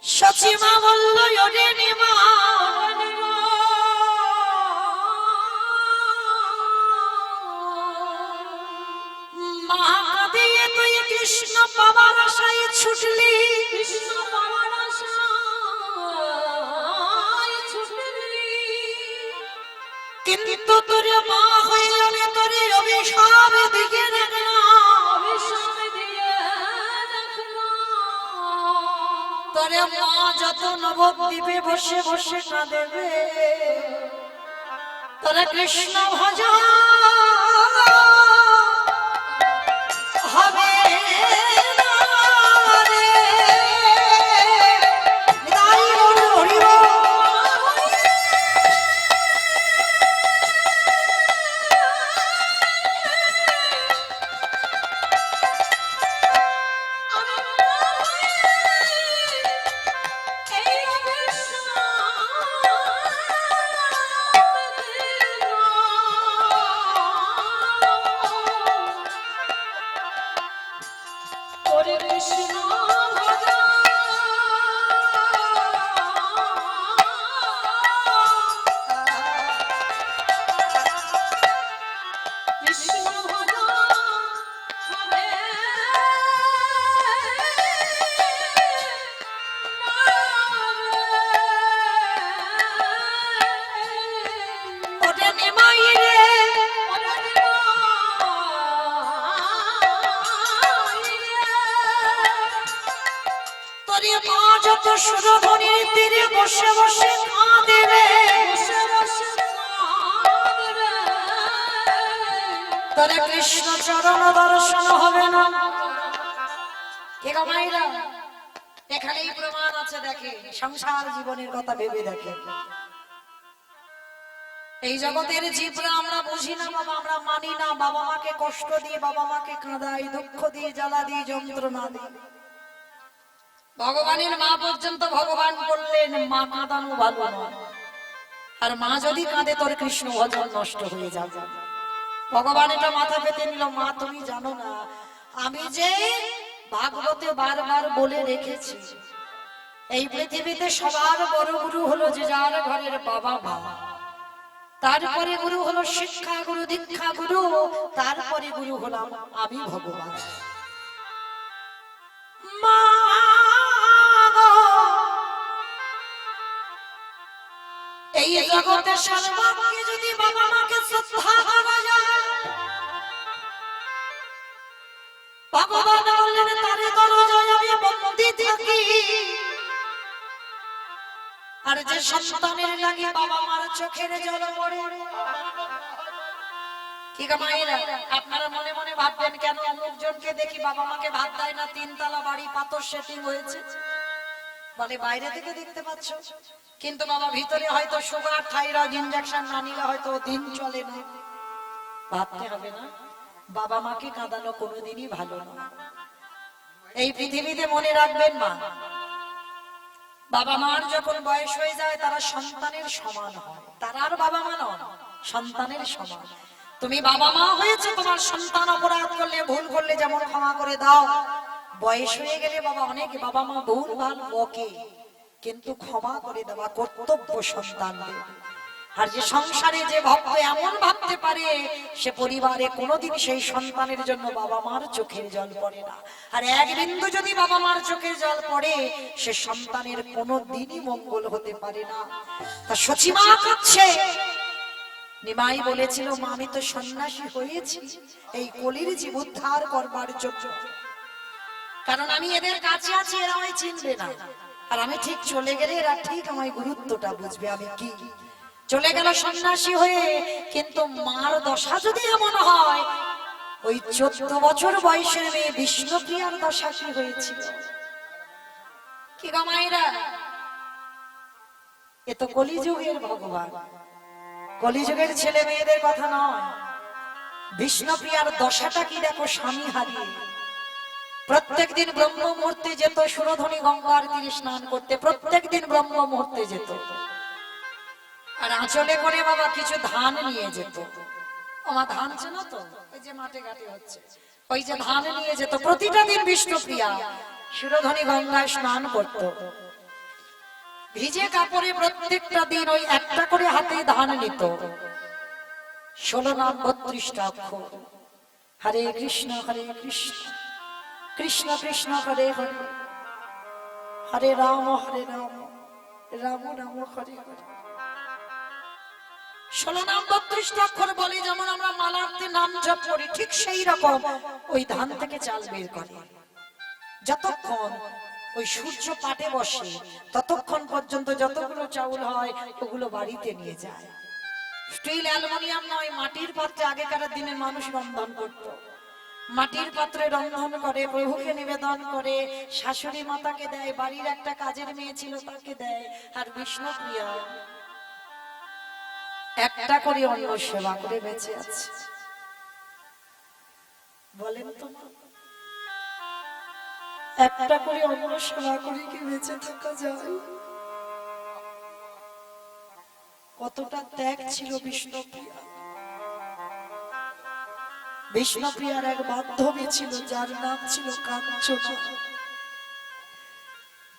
সচিমা বলল ওরে নিমা মা দিয়ে তুই কৃষ্ণ পাবার আশায় ছুটলি, কৃষ্ণ পাবার আশায় ছুটলি, কিন্তু তোর মা হয়ে আমি তোর অভিশাপ দিকে রাখলাম, অভিশাপ দিয়ে তোর মা যত নবদ্বীপে বসে বসে কাঁদেবে, তোরা কৃষ্ণ ভজন হবে না রে। নিতাই গৌর হরি বল। সুরধনির তীরে বসে বসে কাঁদেবে, তোর কৃষ্ণ চরণ দর্শন হবে না। কে গো মাইরা, এখানেই প্রমাণ আছে। দেখে সংসার জীবনের কথা ভেবে দেখে। এই জগতের জীবরা আমরা বুঝি না বাবা, আমরা মানি না। বাবা মাকে কষ্ট দিয়ে, বাবা মাকে কাঁদাই, দুঃখ দিয়ে, জ্বালা দিয়ে, যন্ত্রণা দিয়ে। ভগবানের মা পর্যন্ত ভগবান বললেন মা কাঁদানো ভালো নয়, আর মা যদি কাঁদে তোর কৃষ্ণ ভজন নষ্ট হয়ে যাবে। ভগবান এটা মাথা পেতে নিল। মা তুমি জানো না, আমি যে ভাগবতে বারবার বলে রেখেছি, এই পৃথিবীতে সবার বড় গুরু হলো যে যার ঘরের বাবা মা, তারপরে গুরু হলো শিক্ষা গুরু, দীক্ষা গুরু, তারপরে গুরু হলাম আমি ভগবান। মা এই জগতে সর্বাঙ্গে যদি বাবা মাকে শ্রদ্ধা করা যায়, ভগবান বললেন তারে দরজায় আমি বন্দী থাকি। আর যে সন্তানের লাগে বাবা মার চোখের জল পড়ে। কি গো মায়েরা, আপনারা মনে মনে ভাববেন কেন লোকজনকে দেখি বাবা মাকে ভাত দেয় না, তিনতলা বাড়ি, পাথর সেটিং হয়েছে, বলে বাইরে থেকে দেখতে পাচ্ছ, কিন্তু বাবা ভিতরে হয়তো সুগার থাইরয়েড ইনজেকশন না নিলে হয়তো দিন চলে না। ভাবতে হবে না, বাবা মাকে কাঁদানো কোনোদিনই ভালো না। এই পৃথিবীতে মনে রাখবেন মা, বাবা মার যখন বয়স হয়ে যায় তারা সন্তানের সমান হয়। তারা আর বাবা মা নয়, সন্তানের সমান। তুমি বাবা মা হয়েছে, তোমার সন্তান অপরাধ করলে, ভুল করলে যেমন ক্ষমা করে দাও, বয়স হয়ে গেলে বাবা অনেক বাবা মা ভুল ভাল বকে, কিন্তু ক্ষমা করে দেওয়া কর্তব্য সন্তানদের। আর যে সংসারে যে ভক্ত এমন ভাবতে পারে, সে পরিবারে কোনোদিন সেই সন্তানের জন্য বাবা মার চোখের জল পড়ে না। আর এক বিন্দু যদি বাবা মার চোখের জল পড়ে, সে সন্তানের কোনোদিনই মঙ্গল হতে পারে না। তা সচিমা কাঁদছে। নিমাই বলেছিল মা আমি তো সন্ন্যাসী হয়েছি এই কলির জীব উদ্ধার করবার জন্য, কারণ আমি এদের কাছে আছি, এরা আমায় চিনবে না। আর আমি ঠিক চলে গেলে এরা ঠিক আমায় গুরুত্বটা বুঝবে আমি কি। চলে গেল সন্ন্যাসী হয়ে, কিন্তু মার দশা যদি এমন হয়, ওই 14 বছর বয়সের মেয়ে বিষ্ণুপ্রিয়ার দশা কি হয়েছিল। কি গো মায়েরা, এ তো কলিযুগের ভগবান, কলিযুগের ছেলে মেয়েদের কথা নয়। বিষ্ণুপ্রিয়ার দশাটা কি দেখো, স্বামী হারিয়ে প্রত্যেকদিন ব্রহ্ম মুহূর্তে যেত সুরধনী গঙ্গার তীরে স্নান করতে, প্রত্যেকদিন ব্রহ্ম মুহূর্তে যেত। আর আঁচলে করে বাবা কিছু ধান নিয়ে যেত। আমার ধান ছিল তো ওই যে মাঠে ঘাটে হচ্ছে, ওই যে ধান নিয়ে যেত প্রতিটা দিন বিষ্ণুপ্রিয়া সুরধনী গঙ্গায় স্নান করত। ভিজে কাপড়ে প্রত্যেকটা দিন ওই একটা করে হাতে ধান নিত, 16 নাম 32টা অক্ষর, হরে কৃষ্ণ কৃষ্ণ কৃষ্ণ হরে হরে, হরে রাম রাম রাম হরে হরে। 16 নাম 32টা অক্ষর বলে, যেমন আমরা মালার্থে নাম জপ করি, ঠিক সেই রকম ওই ধান থেকে চাল বের করে। যতক্ষণ ওই সূর্য পাটে বসে ততক্ষণ পর্যন্ত যতগুলো চাউল হয় ওগুলো বাড়িতে নিয়ে যায়। স্টিল অ্যালুমিনিয়াম নয়, মাটির পাত্রে আগেকার দিনের মানুষ রন্ধন করত। মাটির পাত্রে রন্ধন করে, প্রভুকে নিবেদন করে, শাশুড়ি মাতাকে দেয়, বাড়ির একটা কাজের মেয়ে ছিল তাকে দেয়। আর বিষ্ণুপ্রিয়া একটা করে অন্ন সেবা করে বেঁচে আছে। বলেন তো, একটা করে অন্ন সেবা করে কি বেঁচে থাকা যায়? কতটা ত্যাগ ছিল বিষ্ণুপ্রিয়া। বিষ্ণুপ্রিয়ার এক বান্ধবী ছিল যার নাম ছিল কাঞ্চনা।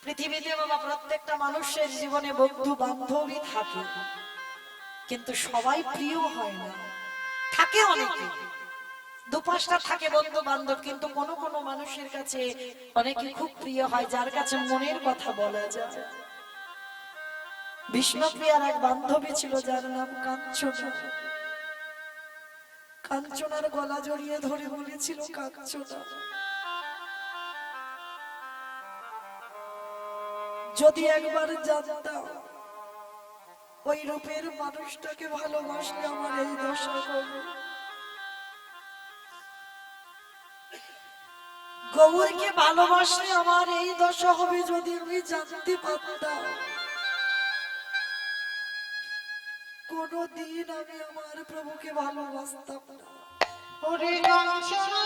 পৃথিবীতে বাবা প্রত্যেকটা মানুষের জীবনে বন্ধু বান্ধবী থাকে, কিন্তু সবাই প্রিয় হয় না। থাকে অনেকে, 2-5টা থাকে বন্ধু বান্ধব, কিন্তু কোন কোন মানুষের কাছে অনেকে খুব প্রিয় হয়, যার কাছে মনের কথা বলা যায়। বিষ্ণুপ্রিয়ার এক বান্ধবী ছিল যার নাম কাঞ্চনা। কাঞ্চনার গলা জড়িয়ে ধরে বলেছিল, কাঞ্চনা, যদি একবার জানতাম ওই রূপের মানুষটাকে ভালোবাসলে আমার এই দশা হবে। গৌরকে ভালোবাসলে আমার এই দশা হবে, যদি আমি জানতে পারতাম কোনদিন আমি আমার প্রভুকে ভালোবাসতাম না। ওরে কাঞ্চনা,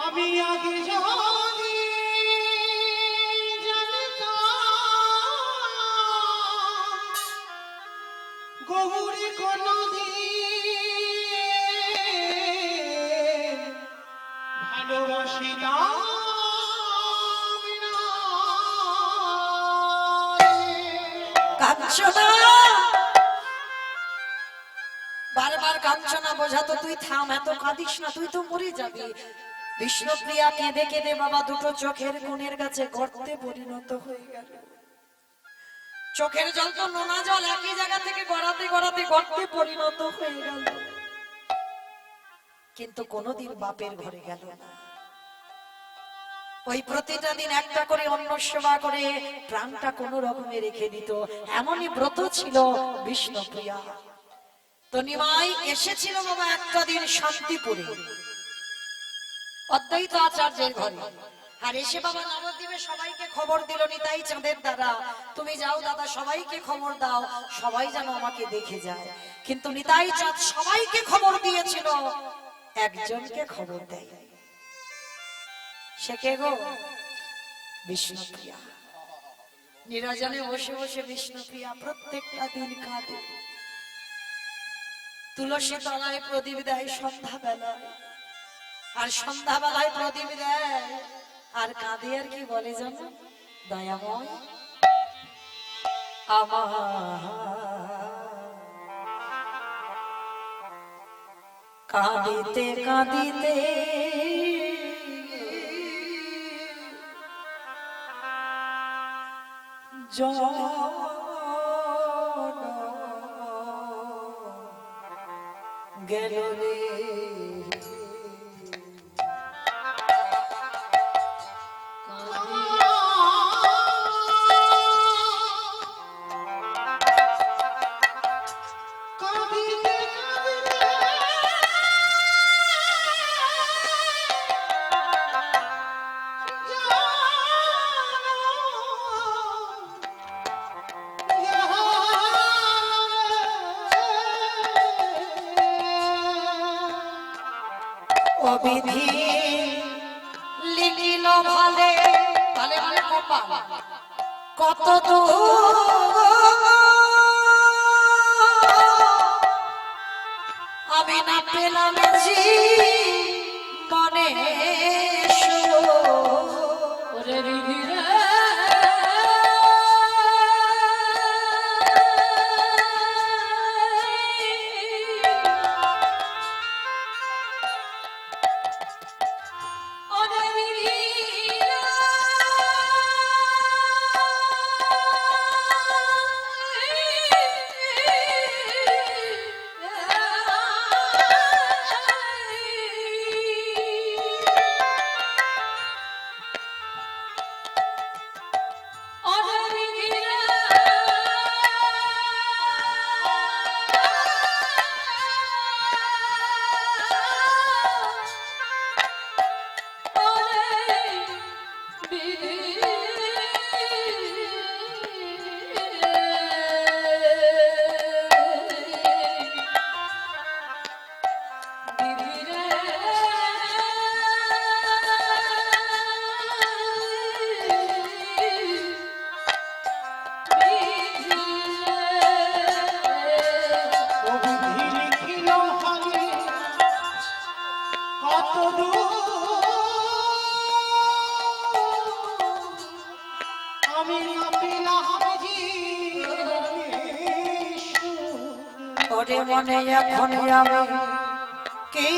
আমি আগে যদি জানতাম গৌরী কোনদিন ভালোবাসিতাম না। কাঞ্চনা, বারবার কাঞ্চনা বোঝাতো, তুই থাম, এত কাঁদিস না, তুই তো মরে যাবি। বিষ্ণুপ্রিয়া কেঁদে কেঁদে বাবা দুটো চোখের কোণের কাছে গর্তে পরিণত হয়ে গেল। চোখের জল তো নোনা জল, একই জায়গা থেকে গড়াতে গড়াতে গর্তে পরিণত হয়ে গেল, কিন্তু কোনোদিন বাপের ঘরে গেল না। ওই প্রতিটা দিন একটা করে অন্ন সেবা করে প্রাণটা কোন রকমে রেখে দিত। এমনই ব্রত ছিল বিষ্ণুপ্রিয়া। তো নিমাই এসেছিল বাবা একটা দিন শান্তিপুরে অদ্বৈত আচার্যের ঘরে। আর এসে বাবা নবদ্বীপে সবাইকে খবর দিল, নিতাই চাঁদের দ্বারা, তুমি যাও দাদা, সবাইকে খবর দাও, সবাই যেন আমাকে দেখে যায়। কিন্তু নিতাই চাঁদ সবাইকে খবর দিয়েছিল, একজনকে খবর দেয়। সে কে গো? বিষ্ণুপ্রিয়া। নিরজনে বসে বসে বিষ্ণুপ্রিয়া প্রত্যেকটা দিন কাঁদে। তুলসী তলায় প্রদীপ দেয় সন্ধ্যাবেলায়, আর সন্ধ্যাবেলায় প্রদীপ দেয় আর কাঁদে। আর কি বলে জানো? দয়াময় আমার কাঁদিতে কাঁদিতে গেল রে। অবিধি লিখিল ভালে ভালে ভালে কপাল কত আমি না পেলাম জি মনে ওরে বিধিরে ওরে মনে এখন আমি কি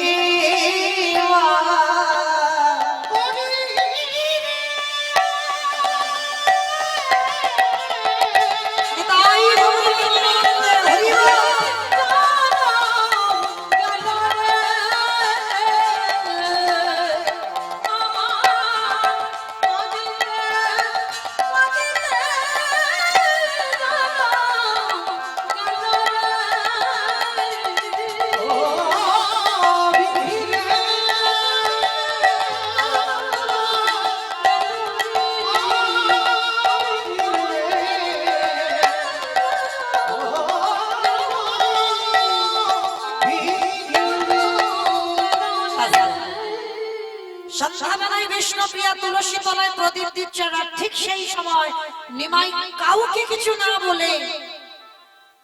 সন্ধ্যাবেলায় বিষ্ণুপ্রিয়া তুলসী তলায় প্রদীপ দিচ্ছে, ঠিক সেই সময় নিমাই কাউকে কিছু না বলে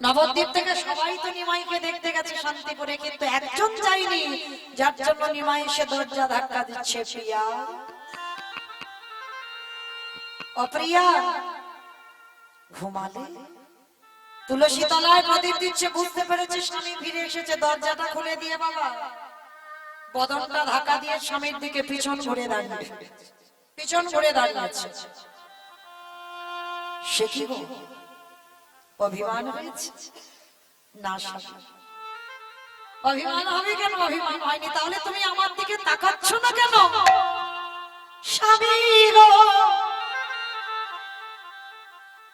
নবদ্বীপ থেকে সবাই তো নিমাইকে দেখতে গেছে শান্তিপুরে, কিন্তু একজন যায়নি, যার জন্য নিমাই এসে দরজা ধাক্কা দিচ্ছে। প্রিয়া, অপ্রিয়া ঘুমালে? তুলসী তলায় প্রদীপ দিচ্ছে, বুঝতে পেরেছে স্বামী ফিরে এসেছে, দরজাটা খুলে দিয়ে বাবা বদনটা ধাক্কা দিয়ে স্বামীর দিকে পিছন ঘুরে দাঁড়িয়ে আছে। সে কি গো, অভিমান হয়েছে? না, অভিমান হবে কেন? অভিমান হয়নি, তাহলে তুমি আমার দিকে তাকাচ্ছ না কেন? স্বামী গো,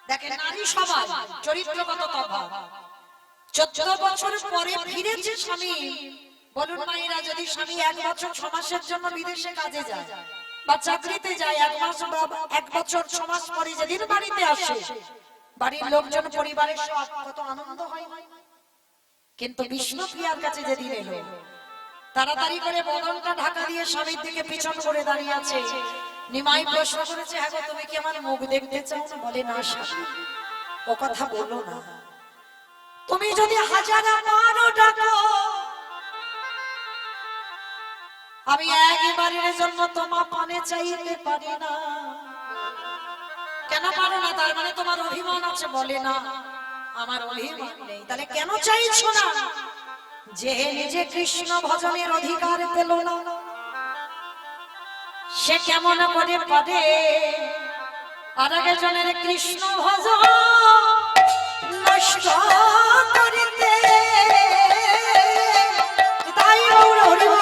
দেখেন নারী সমাজ চরিত্রগত তফাৎ। 14 বছর পরে ফিরেছে স্বামী। বলুন মায়েরা, যদি স্বামী 1 বছর 6 মাসের জন্য বিদেশে কাজে যায় বা চাকরিতে যায়, 1 বছর 6 মাস পরে যেদিন বাড়িতে আসে, বাড়ির লোকজন পরিবারের সব কত আনন্দ হয়। কিন্তু বিষ্ণুপ্রিয়ার কাছে যেদিন এলো, তাড়াতাড়ি করে বদনটা ঢাকা দিয়ে স্বামীর দিকে পিছন করে দাঁড়িয়ে আছে। নিমাই প্রশ্ন করেছে, হ্যাঁ গো, তুমি কি আমার মুখ দেখতে চাও না? বলে, না স্বামী, ও কথা বলো না। তুমি যদি 1000 মারও ডাকো, আমি একবারের জন্য তোমার পানে চাইতে পারি না। কেন পারো না? তার মানে তোমার অভিমান আছে? বলে, না, আমার অভিমান নেই। তাহলে কেন চাইছো না? যে নিজে কৃষ্ণ ভজনের অধিকার পেল না, সে কেমন করে পারে আর একজনের কৃষ্ণ ভজন নষ্ট করিতে? তাই হরিব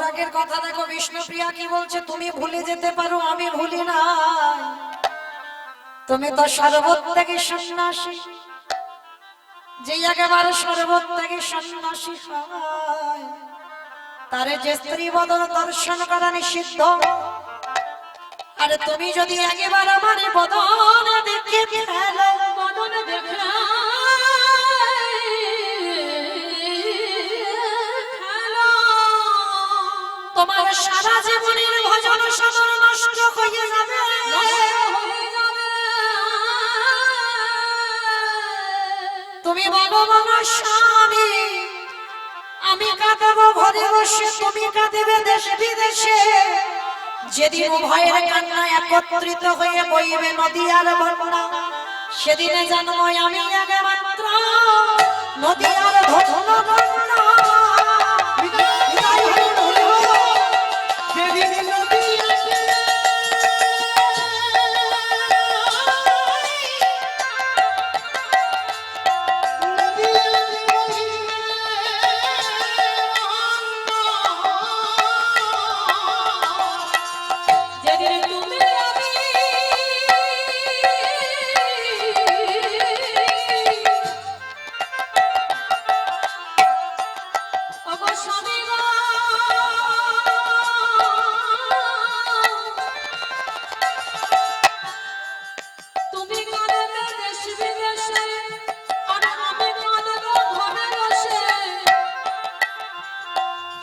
অনুরাগের কথা দেখো, বিষ্ণুপ্রিয়া কি বলছে, তুমি ভুলে যেতে পারো, আমি ভুলি না। তুমি তো সর্বত্যাগী সন্ন্যাসী, যে একেবারে সর্বত্যাগী সন্ন্যাসী হয় তারে যে স্ত্রী বদন দর্শন করা নিষিদ্ধ। আর তুমি যদি একেবারে আমার বদন দেখে ফেলো, বদন দেখে তোমার সারা জীবনের ভজন সাধন নষ্ট হয়ে যাবে। তুমি বলো বলো স্বামী, আমি কাঁদাবো ঘরে বসে, তুমি কাঁদিবে দেশে বিদেশে। যেদিন উভয়ের কান্না একত্রিত হয়ে বইবে নদী আর বন্যা, সেদিনে জানবো আমি একমাত্র নদী আর ধন্য বন্যা।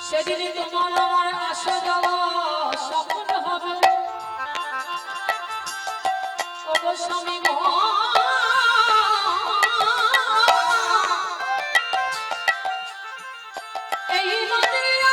সেদিনই তোমার আমার আসা যাওয়া সফল হবে। ওগো স্বামী গো, এই নদিয়া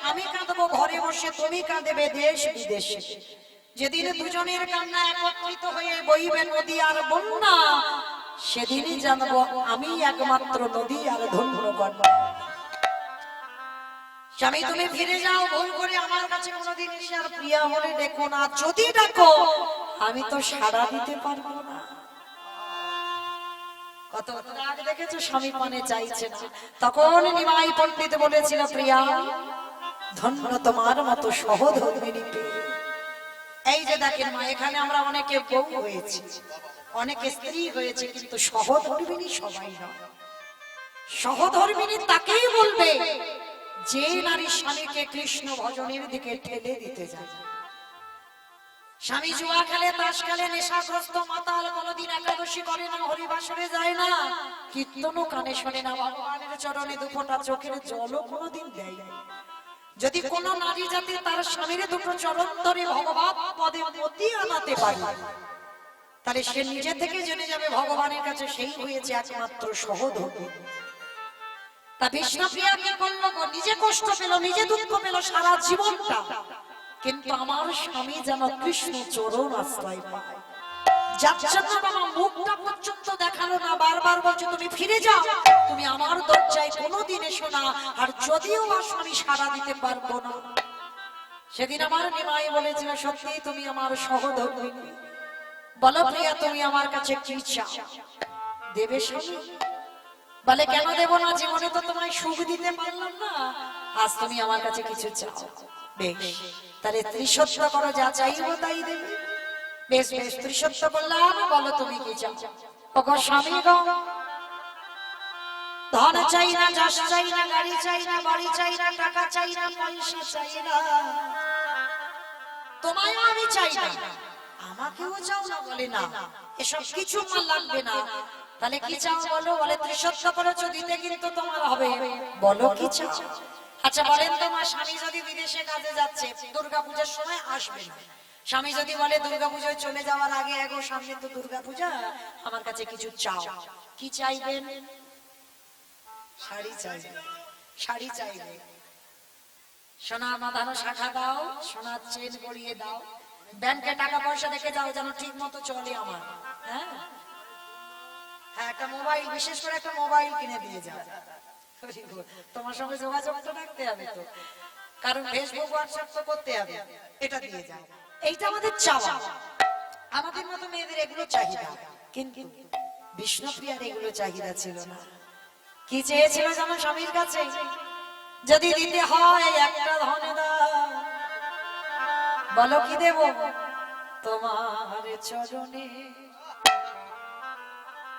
আমি কাঁদবো ঘরে বসে, তুমি কাঁদবে দেশ বিদেশে। যেদিন দুজনের কান্না একত্রিত হয়ে বইবে নদী আর বন্যা, সেদিনই জানবো আমি একমাত্র নদী আর ধন্য কন্যা। স্বামী তুমি ফিরে যাও, ভুল করে আমার কাছে কোনোদিন এসে আর প্রিয়া বলে ডেকো না। যদি ডাকো আমি তো সাড়া দিতে পারবো না। কত রাগ দেখেছো, স্বামী পানে চাইছে না। তখন নিমাই পণ্ডিত বলেছিল, প্রিয়া ধন্য তোমার মতো সহধর্মিণী পেয়ে। এই যে দেখেন মা, এখানে আমরা অনেকে বউ হয়েছি, অনেকে স্ত্রী হয়েছে, কিন্তু সহধর্মিণী সবাই নয়। সহধর্মিণী তাকেই বলবে যে নারী স্বামীকে কৃষ্ণ ভজনের দিকে ঠেলে দিতে যায়। স্বামী জুয়া খেলে, তাস খেলে, নেশাগ্রস্ত মাতাল, কোনদিন একাদশী করে না, হরিবাসরে যায় না, কীর্তনও কানে শোনে না, ভগবানের চরণে দুফোঁটা চোখের জলও কোনদিন দেয় না। যদি কোন নারী জাতি তার স্বামীর দুটো চরণ ধরে ভগবান পদে মতি আনাতে পারে, তাহলে সে নিজে থেকে জেনে যাবে ভগবানের কাছে সেই হয়েছে একমাত্র সহধর্মিণী। তা বিষ্ণুপ্রিয়া কি করলো গো, নিজে কষ্ট পেল, নিজে দুঃখ পেল সারা জীবনটা, কিন্তু আমার স্বামী যেন কৃষ্ণ চরণ আশ্রয় পায়। যার জন্য বাবা মুখটা পর্যন্ত দেখালো না, বারবার বলছে তুমি ফিরে যাও, তুমি আমার দরজায় কোনোদিন এসো না। আর যদিও বা স্বামী সাড়া দিতে পারবো না, সেদিন আমার নিমাই বলেছিল, সত্যি তুমি আমার সহধর্মিণী, বলো প্রিয়া তুমি আমার কাছে কি চাও, দেবে স্বামী? বলে কেন দেব না, জীবনে তো তোমায় সুখ দিতে পারলাম না, আজ তুমি আমার কাছে কিছু চাও। বেশ, তাহলে ত্রিসত্য করো, যা চাইবো তাই দেবে। বেশ বেশ, ত্রিসত্য বললাম, বলো তুমি কি চাও? ওগো স্বামী গো, ধন চাই না, যশ চাই না, গাড়ি চাই না, বাড়ি চাই না, টাকা চাই না, পয়সা চাই না, তোমায় আমি চাই না, আমাকেও চাও না? বলে না, এসব কিছু আমার লাগবে না। তাহলে কি চাও বলো? বলে ত্রিসত্য করেছো, দিতে কিন্তু তোমার হবে। বলো কি চাও? আচ্ছা বলেন, তোমার স্বামী যদি বিদেশে কাজে যাচ্ছে, দুর্গাপূজার সময় আসবে না, স্বামী যদি বলে দুর্গাপূজায় চলে যাওয়ার আগে, এগো সামনে তো দুর্গাপূজা, আমার কাছে কিছু চাও, কি চাইবেন? শাড়ি চাইবে। শাড়ি চাইবে। সোনার মাথানো শাখা দাও, সোনার চেন পরিয়ে দাও, ব্যাংকে টাকা পয়সা রেখে যাও যেন ঠিক মতো চলে আমার। হ্যাঁ হ্যাঁ, একটা মোবাইল, বিশেষ করে একটা মোবাইল কিনে দিয়ে যাও। তোমার সঙ্গে যোগাযোগ তো রাখতে হবে তো, কারণ ফেসবুক হোয়াটসঅ্যাপ তো করতে হবে, এটা দিয়ে যাও। এইটা আমাদের চাওয়া। আমাদের মতো মেয়েদের এগুলো চাহিদা, কিন্তু বিষ্ণুপ্রিয়ার এগুলো চাহিদা ছিল না। কি চেয়েছিল জানো স্বামীর কাছে? যদি দিতে হয় একটা ধনে দাও। বলো কি দেব? তোমার চরণে,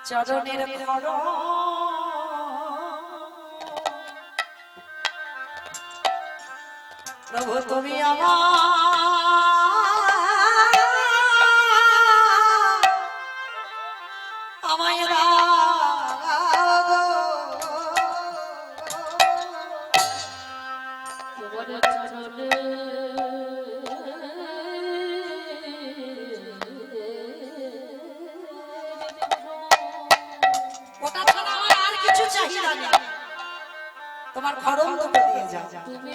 চরণের খড়, প্রভু তুমি আমায় দাও। তোমার চরণে ওটা ছাড়া আমার আর কিছু চাহিদা নেই। তোমার খড়ম দুটো দিয়ে যাও। তুমি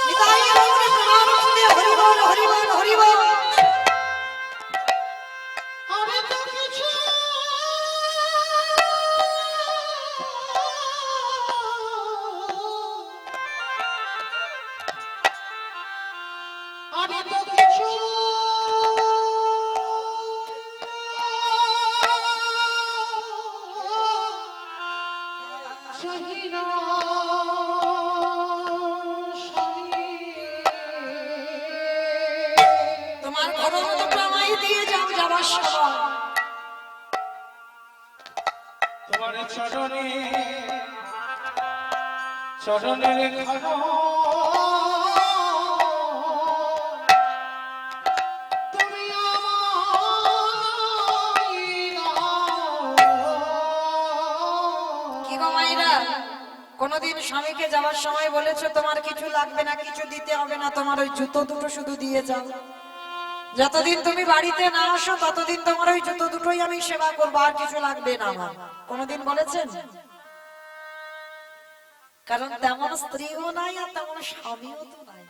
নিতাই গৌর প্রেমানন্দে হরি বল, হরি বল, হরি বল। আমি তো কিছু আমি তো কিছু চাহি না তোমার খড়ম দুটো আমায় দিয়ে যাও যাবার সময়। তোমার চরণে চরণের খড়ম তুমি আমায় দাও। কি গো মাইরা, কোনদিন স্বামীকে যাওয়ার সময় বলেছো তোমার কিছু লাগবে না, কিছু দিতে হবে না, তোমার ওই জুতো দুটো শুধু দিয়ে যাও? যতদিন তুমি বাড়িতে না আসো ততদিন তোমার ওই জুতো দুটোই আমি সেবা করবো, আর কিছু লাগবে না আমার। কোনদিন বলেছেন? কারণ তেমন স্ত্রীও নাই আর তেমন স্বামীও তো নাই।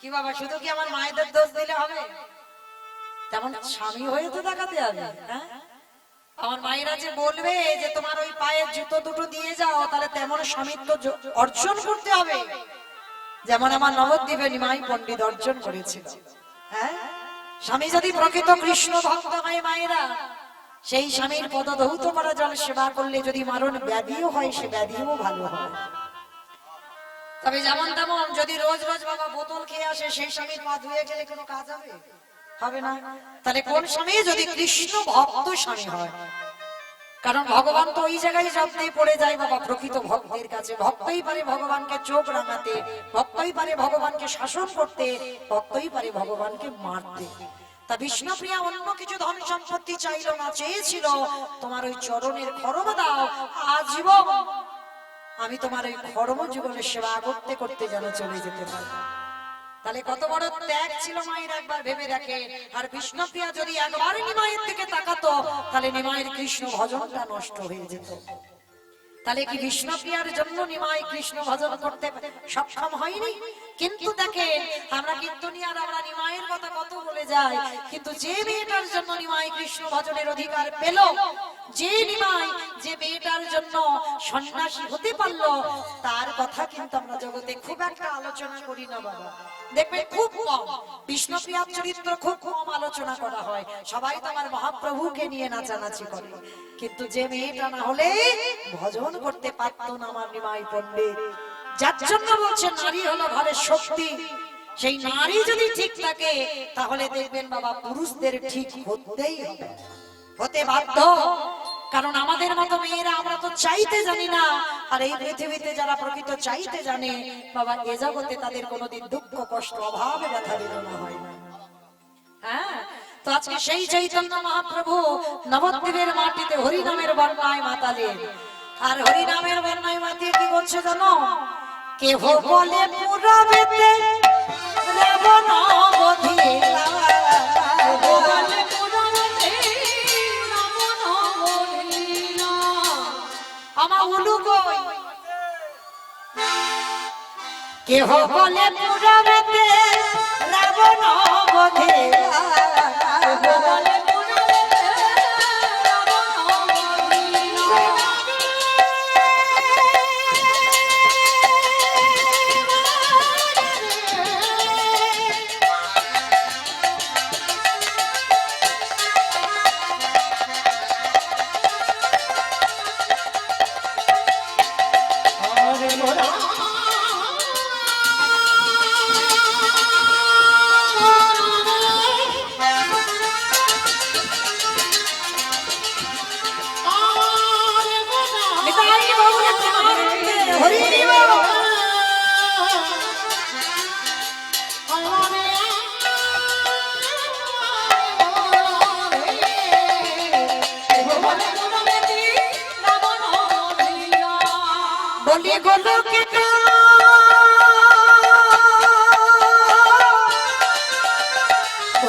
কি বাবা, শুধু কি আমার মায়েদের দোষ দিলে হবে? তেমন স্বামী হয়ে তো দেখাতে হবে। হ্যাঁ, আমার মায়েরা যে বলবে যে তোমার ওই পায়ের জুতো দুটো দিয়ে যাও, তাহলে তেমন স্বামীত্ব অর্জন করতে হবে, যেমন আমার নবদ্বীপে নিমাই পণ্ডিত অর্জন করেছিল। হ্যাঁ, স্বামী যদি প্রকৃত কৃষ্ণ ভক্ত হয় মায়েরা, সেই স্বামীর পদধৌত করা জল সেবা করলে যদি মারণ ব্যাধিও হয়, সে ব্যাধিও ভালো হয়। তবে যেমন তেমন যদি রোজ রোজ বাবা বোতল খেয়ে আসে, সেই স্বামীর পা ধুয়ে গেলে কোনো কাজ হবে? হবে না। তাহলে কোন স্বামী? যদি কৃষ্ণ ভক্ত স্বামী হয়। কারণ ভগবান তো ওই জায়গায় শব্দে পড়ে যায় বাবা, প্রকৃত ভক্তের কাছে। ভক্তই পারে ভগবানকে চোখ রাঙাতে, ভক্তই পারে ভগবানকে শাসন করতে, ভক্তই পারে ভগবানকে মারতে। তা বিষ্ণুপ্রিয়া অন্য কিছু ধন সম্পত্তি চাইল না, চেয়েছিল তোমার ওই চরণের খড়ম দাও, আজীবন আমি তোমার ওই খড়ম জীবনের সেবা করতে করতে যেন চলে যেতে পারি। তাহলে কত বড় ত্যাগ ছিল মায়ের, একবার ভেবে রাখে। আর বিষ্ণুপ্রিয়া যদি একবার নিমাইয়ের দিকে তাকাতো, তাহলে নিমাইয়ের কৃষ্ণ ভজনটা নষ্ট হয়ে যেত। তাহলে কি বিষ্ণুপ্রিয়ার জন্য নিমাই কৃষ্ণ ভজন করতে সক্ষম হয়নি? কিন্তু দেখেন, আমরা কীর্তনিয়ার আমরা নিমাইয়ের কথা কত বলে যাই, কিন্তু যে মেয়েটার জন্য নিমাই কৃষ্ণ ভজনের অধিকার পেল, যে নিমাই যে মেয়েটার জন্য সন্ন্যাসী হতে পারলো, তার কথা কিন্তু আমরা জগতে খুব একটা আলোচনা করি না বাবা। দেখবে খুব কম বিষ্ণুপ্রিয়ার চরিত্র খুব কম আলোচনা করা হয়। সবাই তো আমার মহাপ্রভুকে নিয়ে নাচানাচি করে, কিন্তু যে মেয়েটা না হলে ভজন করতে পারতো না আমার নিমাই পণ্ডিত, যার জন্য বলছে নারী হলো ঘরের শক্তি। সেই নারী যদি ঠিক থাকে তাহলে দেখবেন বাবা পুরুষদের ঠিক হতেই হবে, হতে বাধ্য। কারণ আমাদের মতো মেয়েরা আমরা তো চাইতে জানি না, আর এই পৃথিবীতে যারা প্রকৃত চাইতে জানে বাবা এ জগতে তাদের কোনোদিন দুঃখ কষ্ট অভাবে ব্যথা বেদনা হয় না। হ্যাঁ, তো আজকে সেই চৈতন্য মহাপ্রভু নবদ্বীপের মাটিতে হরিনামের বন্যায় মাতালেন। আর হরিনামের বন্যায় মাতিয়ে কি করছে জানো? কেহ বলে পুরবেতে রাবণ বধিলা, বলে পুরাণে রাবণ বলিলা। আমা উলু কই? কেহ বলে পুরবেতে রাবণ বধিলা, বলে পুরাণে রাবণ বলিলা। আরে মোরা নিতাই বাবুর প্রেমানন্দে হরি বল। বলে পুরাণে রাবণ বলিলা। বলি গোলকে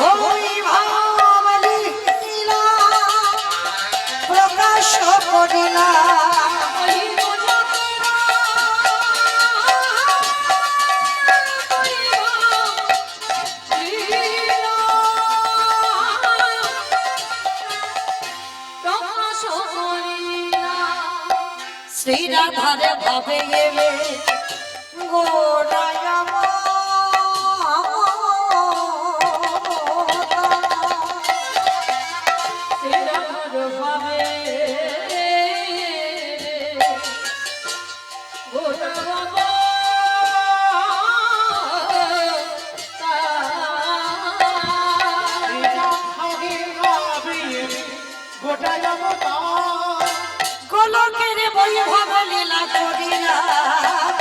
হই ভাবলি লীলা প্রকাশ করিলা, ওই গোলকেরা করিবা লীলা। প্রকাশ করিলা। শ্রী রাধারে ভাবে এবে গোড়ায় শ্রীরাধার ভাবে গোটা বাবা গোটা জগতা গোলকের বৈভব লীলা করিলা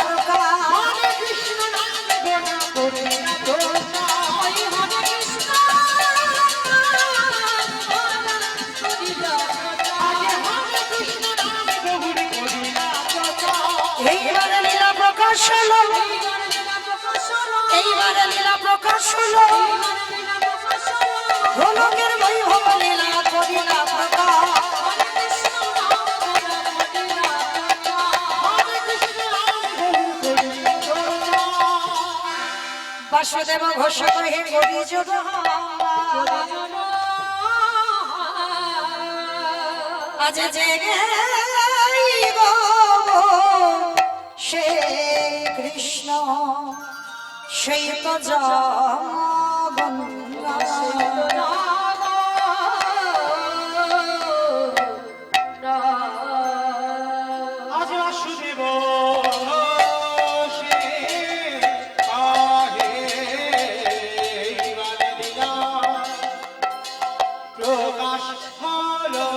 প্রকাশ। হরে কৃষ্ণ নাম গোটা করিলা প্রচার। ওই হরে কৃষ্ণ আগে হরে কৃষ্ণ নাম গৌরী করিলা প্রচার। এইবারে লীলা প্রকাশ হলো, এইবারে লীলা প্রকাশ হলো, গোলকের বৈভব লীলা করিলা প্রকাশ। হরে কৃষ্ণ নাম গৌরী করিলা প্রচার। বাসুদেব ঘোষ কহে গরি যোগ আজ জেগে সে কৃষ্ণ সেই তো জগন্নাথ। আজ বাসুদেব সে আহে বারে দিলা প্রকাশ হলো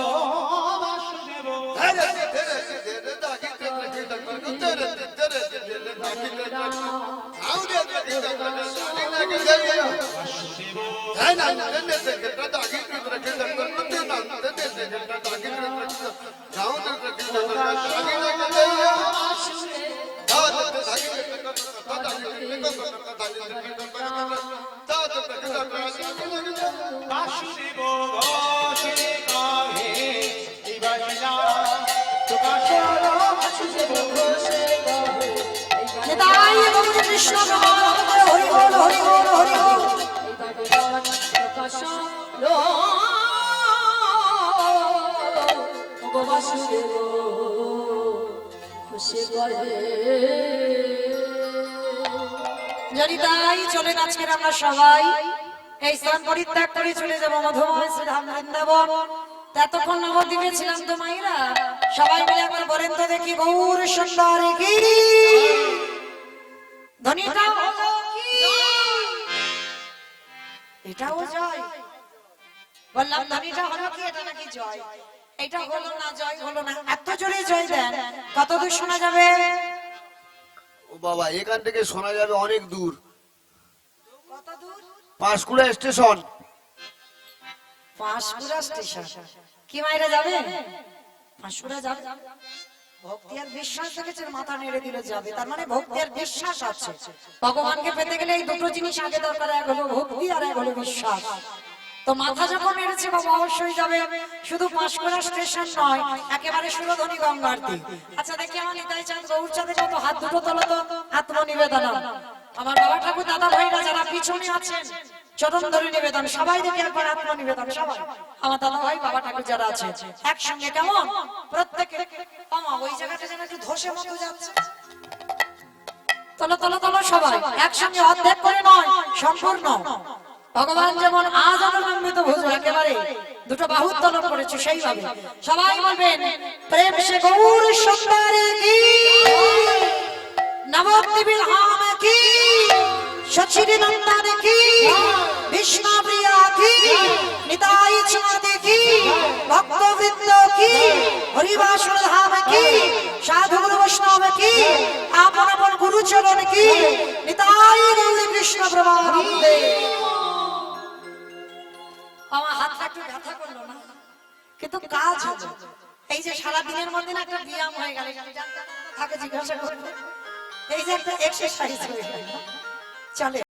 বাসুদেব। বাসুদেব ঘোষে কাহে দিবাইলা প্রকাশ হলো বাসুদেব ঘোষে কাহে। নিতাই গৌর কৃষ্ণ প্রেমানন্দে হরি বল হরি বল হরি বল। যদি তাই চলেন আজকের আমরা সবাই এই স্থান পরিত্যাগ করে চলে যাব মধুময় শ্রীধাম বৃন্দাবন। এতক্ষণ নবদ্বীপে ছিলাম তো মাইরা, সবাই মিলে একবার বলেন তো দেখি গৌর সুন্দর কি ধ্বনিটা হলো কি? এটাও জয়। বললাম ধ্বনিটা হলো কি, এটা নাকি জয়? এটা হলো না, জয় হলো না। এত জোরে জয় দেন, কত দূর শোনা যাবে? ও বাবা, এখান থেকে শোনা যাবে অনেক দূর। কত দূর? পাঁশকুড়া স্টেশন। পাঁশকুড়া স্টেশন কি মাইরে যাবে? পাঁশকুড়া যাবে? ভক্তি আর বিশ্বাস দেখেছেন, মাথা নেড়ে দিলে যাবে। তার মানে ভক্তি আর বিশ্বাস আছে। ভগবানকে পেতে গেলে এই দুটো জিনিস আগে দরকার, এক হলো ভক্তি আর এক হলো বিশ্বাস। তো মাথা যখন নেড়েছে বাবা অবশ্যই যাবে। শুধু পাঁশকুড়া স্টেশন নয়, একেবারে সুরধনী গঙ্গার তীর। আচ্ছা দেখি আমার নিতাই চাঁদ গৌরচাঁদের মতো হাত দুটো তোলো তো, আত্মনিবেদন। আমার বাবা ঠাকুর দাদা ভাইরা যারা পিছনে আছেন, চরণ ধরে নিবেদন। সবাই দেখি একবার আত্মনিবেদন, সবাই। আমার দাদা ভাই বাবা ঠাকুর যারা আছে একসঙ্গে, কেমন? প্রত্যেকে আমা ওই জায়গাটা যেন একটু ধসে মতো যাচ্ছে। তোলো তোলো তোলো সবাই একসঙ্গে, অর্ধেক করে নয়, সম্পূর্ণ। ভগবান যেমন আজ আনন্দিত ভুজ একেবারে দুটো বাহু উত্তোলন করেছে, সেইভাবে সবাই বলবেন প্রেম সে গৌর সুন্দরী কি, নবদ্বীপের হাম কি, সচির নন্দন কি, বিষ্ণু প্রিয়া কি, নিতাই চাঁদ কি, ভক্তবৃন্দ কি, হরিবাসর ধাম কি, সাধু বৈষ্ণব কি, আপন আপন গুরুচরণ কি, নিতাই গৌরী কৃষ্ণ প্রভানন্দে। আমার হাতটা একটু ব্যথা করলো না, কিন্তু কাজ হলো। এই যে সারা দিনের মধ্যে না একটা ব্যায়াম হয়ে গেল, থাকে জিজ্ঞাসা করবো, এই যে একটা এক্সারসাইজ হয়ে গেল। চলে।